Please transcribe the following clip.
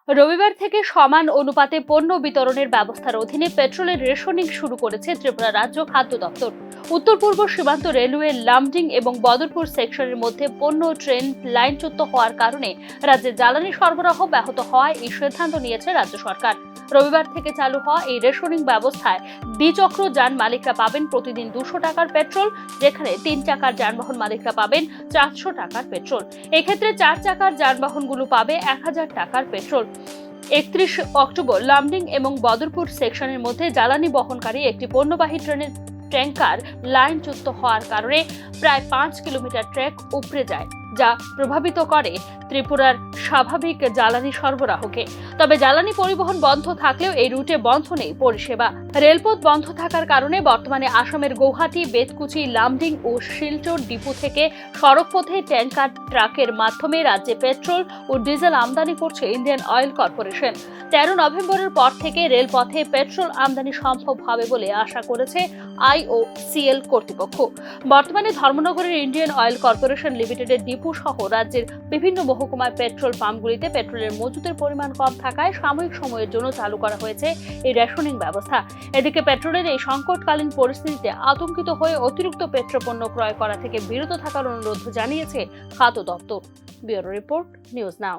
রবিবার থেকে সমান অনুপাতে পণ্য বিতরণের ব্যবস্থার অধীনে পেট্রোলের রেশনিং শুরু করেছে ত্রিপুরা রাজ্য খাদ্য দপ্তর। উত্তর পূর্ব সীমান্ত রেলওয়ে লামডিং এবং বদরপুর সেকশনের মধ্যে পণ্য ট্রেন লাইনচ্যুত হওয়ার কারণে রাজ্যে জ্বালানি সরবরাহ ব্যাহত হওয়ায় এই সিদ্ধান্ত নিয়েছে রাজ্য সরকার। রবিবার থেকে চালু হওয়া এই রেশনিং ব্যবস্থায় দ্বিচক্র যান মালিকরা পাবেন প্রতিদিন 200 টাকার পেট্রোল, যেখানে 3 চাকার যানবাহন মালিকরা পাবেন 400 টাকার পেট্রোল। এক্ষেত্রে 4 চাকার যানবাহনগুলো পাবে 1000 টাকার পেট্রোল। 31 অক্টোবর লামডিং এবং বদরপুর সেকশনের মধ্যে জ্বালানি বহনকারী একটি পণ্যবাহী ট্রেনের ট্যাঙ্কার লাইনচ্যুত হওয়ার কারণে প্রায় 5 কিলোমিটার ট্র্যাক উপড়ে যায়, যা প্রভাবিত করে ত্রিপুরার স্বাভাবিক জ্বালানি সরবরাহকে। তবে জ্বালানি পরিবহন বন্ধ থাকলেও এই রুটে বন্ধ নেই পরিষেবা। রেলপথ বন্ধ থাকার কারণে বর্তমানে আসামের গৌহাটি, বেতকুচি, লামডিং ও শিলচর ডিপো থেকে সড়কপথে ট্যাঙ্কার ট্রাকের মাধ্যমে রাজ্যে পেট্রোল ও ডিজেল আমদানি করছে ইন্ডিয়ান অয়েল কর্পোরেশন। 13 নভেম্বরের পর থেকে রেলপথে পেট্রোল আমদানি সম্ভব হবে বলে আশা করেছে IOCL কর্তৃপক্ষ। বর্তমানে ধর্মনগরের ইন্ডিয়ান অয়েল কর্পোরেশন লিমিটেডের ডিপো সহ রাজ্যের বিভিন্ন মহকুমার পেট্রোল পাম্পগুলিতে পেট্রোলের মজুতের পরিমাণ কম থাকায় সাময়িক সময়ের জন্য চালু করা হয়েছে এই রেশনিং ব্যবস্থা। এদিকে পেট্রোলের এই সংকটকালীন পরিস্থিতিতে আতঙ্কিত হয়ে অতিরিক্ত পেট্রোপণ্য ক্রয় করা থেকে বিরত থাকার অনুরোধ জানিয়েছে খাদ্য দপ্তর। Bureau report, news now.